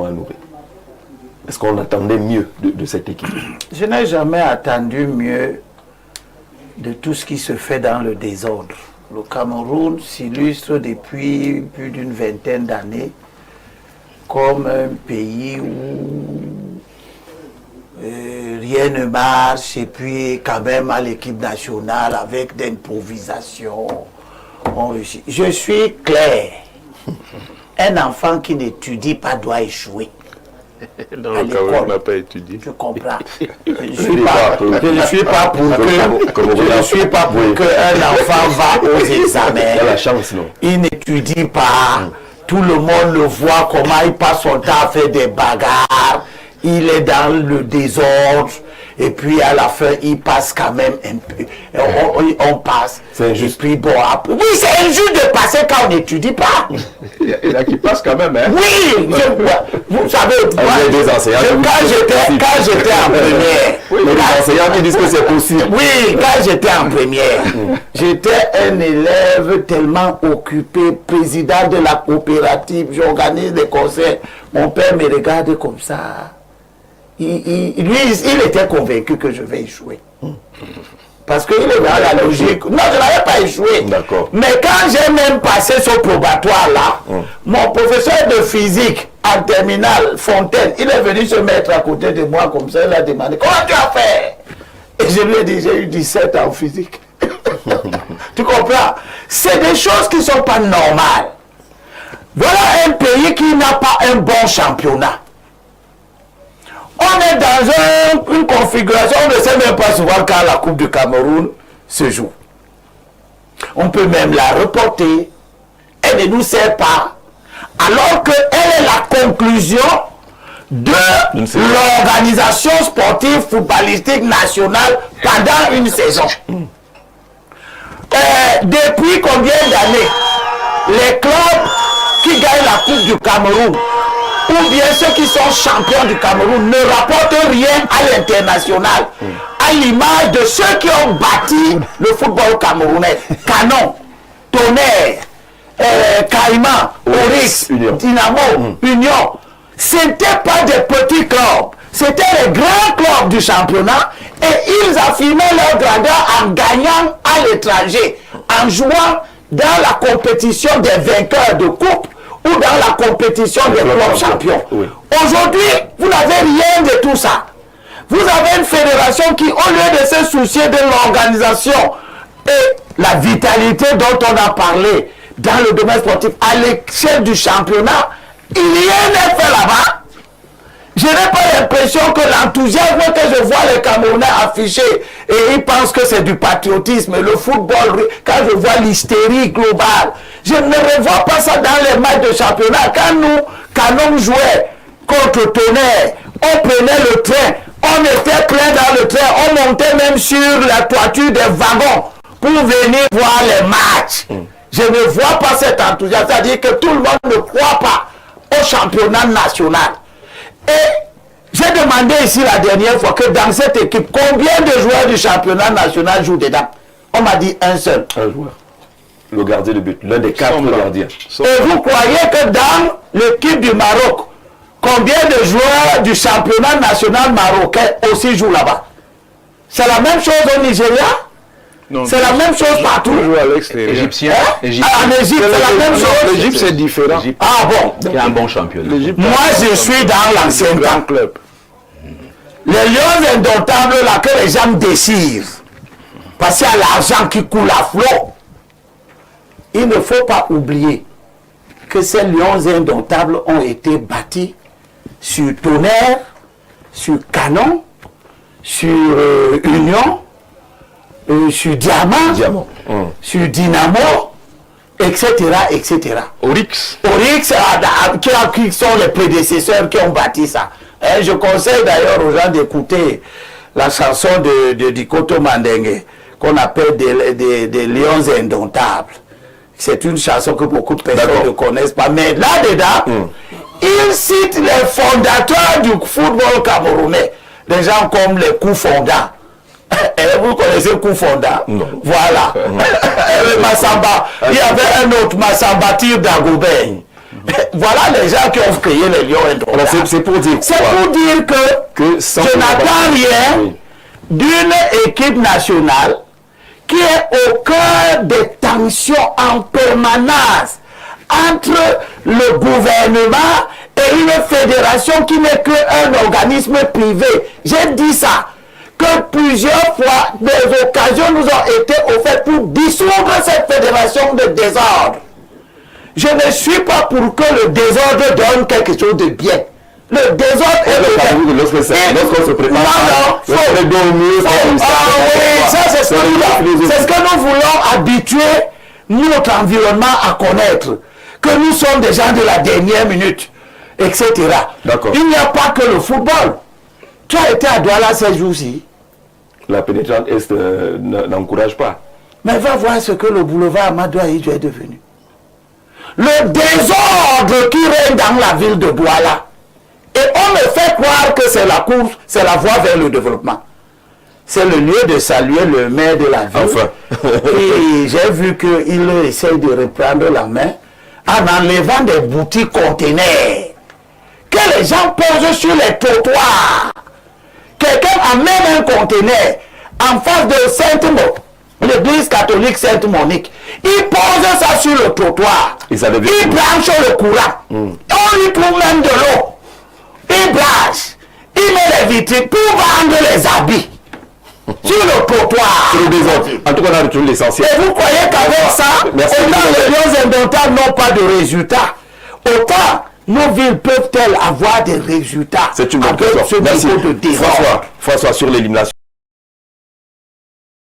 Maman Nouré? Est-ce qu'on attendait mieux de cette équipe? Je n'ai jamais attendu mieux de tout ce qui se fait dans le désordre. Le Cameroun s'illustre depuis plus d'une vingtaine d'années comme un pays où rien ne marche, et puis quand même à l'équipe nationale avec d'improvisation, on réussit. Je suis clair. Un enfant qui n'étudie pas doit échouer. Dans le Cameroun, on n'a pas étudié. Je comprends. Je ne suis pas pour qu'un enfant va aux examens. Il a la chance, non? Il n'étudie pas. Tout le monde le voit comment il passe son temps à faire des bagarres. Il est dans le désordre. Et puis à la fin, il passe quand même un peu. On passe. C'est injuste. Et puis bon, après, oui, c'est injuste de passer quand on n'étudie pas. Il y en a qui passent quand même, hein? Oui, vous savez, quand j'étais en première. Oui, les enseignants qui disent que c'est possible. Oui, quand j'étais en première, j'étais un élève tellement occupé, président de la coopérative, j'organise des concerts. Mon père me regarde comme ça. Il était convaincu que je vais échouer. Parce qu'il est dans la logique. Non, je n'avais pas échoué. D'accord. Mais quand j'ai même passé ce probatoire-là, mon professeur de physique en terminale, Fontaine, il est venu se mettre à côté de moi comme ça. Il a demandé, comment tu as fait? Et je lui ai dit, j'ai eu 17 en physique. Tu comprends? C'est des choses qui ne sont pas normales. Voilà un pays qui n'a pas un bon championnat. On est dans une configuration, on ne sait même pas souvent quand la Coupe du Cameroun se joue. On peut même la reporter. Elle ne nous sert pas. Alors qu'elle est la conclusion de l'organisation sportive footballistique nationale pendant une saison. Depuis combien d'années les clubs qui gagnent la Coupe du Cameroun ou bien ceux qui sont champions du Cameroun ne rapportent rien à l'international, à l'image de ceux qui ont bâti le football camerounais? Canon, Tonnerre, Caïman, Oryx, Dynamo, Union. Ce n'étaient pas des petits clubs, c'était les grands clubs du championnat et ils affirmaient leur grandeur en gagnant à l'étranger, en jouant dans la compétition des vainqueurs de coupe ou dans la compétition des clubs champions. Oui. Aujourd'hui, vous n'avez rien de tout ça. Vous avez une fédération qui, au lieu de se soucier de l'organisation et la vitalité dont on a parlé dans le domaine sportif à l'échelle du championnat, il n'y a rien fait là-bas. Je n'ai pas l'impression que l'enthousiasme que je vois les Camerounais afficher, et ils pensent que c'est du patriotisme, le football, quand je vois l'hystérie globale, je ne revois pas ça dans les matchs de championnat. Quand on jouait contre Tonnerre, on prenait le train, on était plein dans le train, on montait même sur la toiture des wagons pour venir voir les matchs. Je ne vois pas cet enthousiasme, c'est-à-dire que tout le monde ne croit pas au championnat national. Et j'ai demandé ici la dernière fois que dans cette équipe, combien de joueurs du championnat national jouent dedans? On m'a dit un seul. Un joueur. Le gardien de but, l'un des 4 gardiens. Et vous croyez que dans l'équipe du Maroc, combien de joueurs du championnat national marocain aussi jouent là-bas? C'est la même chose au Nigeria? C'est la même chose partout. À l'extérieur. Égyptien. En Égypte, c'est la même chose. L'Égypte, c'est différent. Ah bon? Il y a un bon championnat. Moi, je suis dans l'ancien temps. Club. Les lions indomptables là que les gens désirent, parce qu'il y a l'argent qui coule à flot. Il ne faut pas oublier que ces lions indomptables ont été bâtis sur Tonnerre, sur Canon, sur Union, sur Diamant, sur Dynamo, etc., etc. Oryx. Oryx, qui sont les prédécesseurs qui ont bâti ça. Et je conseille d'ailleurs aux gens d'écouter la chanson de Dikoto Mandengue, qu'on appelle des lions indomptables. C'est une chanson que beaucoup de personnes ne connaissent pas. Mais là-dedans, il cite les fondateurs du football camerounais. Des gens comme les Kouffonda. Vous connaissez Kouffonda? Voilà. Massamba. Il y avait un autre, Massamba Tir Dagobert. Voilà les gens qui ont créé les Lions indomptables. C'est pour dire C'est quoi? pour dire que sans je n'attends rien Oui. d'une équipe nationale qui est au cœur des tensions en permanence entre le gouvernement et une fédération qui n'est qu'un organisme privé. J'ai dit ça, que plusieurs fois des occasions nous ont été offertes pour dissoudre cette fédération de désordre. Je ne suis pas pour que le désordre donne quelque chose de bien. Le désordre est Lorsqu'on se prépare, oui, ça c'est ce que nous voulons habituer notre environnement à connaître. Que nous sommes des gens de la dernière minute, etc. D'accord. Il n'y a pas que le football. Tu as été à Douala ces jours-ci. La pénétrante Est n'encourage pas. Mais va voir ce que le boulevard Amadou Ahidjo est devenu. Le désordre qui règne dans la ville de Douala. Et on me fait croire que c'est la course, c'est la voie vers le développement. C'est le lieu de saluer le maire de la ville. Enfin. Et j'ai vu qu'il essaye de reprendre la main en enlevant des boutiques conteneurs que les gens posent sur les trottoirs. Quelqu'un amène un conteneur en face de Sainte-Monique, l'église catholique Sainte-Monique. Il pose ça sur le trottoir. Et ça devient Il branche le courant. On lui trouve même de l'eau. Il branche. Il met les vitrines pour vendre les habits. Sur le trottoir. C'est le désordre. En tout cas, on a retrouvé l'essentiel. Et vous croyez qu'avec ça, Merci. autant les Lions indomptables n'ont pas de résultats, autant nos villes peuvent-elles avoir des résultats C'est une bonne avec question. ce Merci. niveau de désordre. François, sur l'élimination.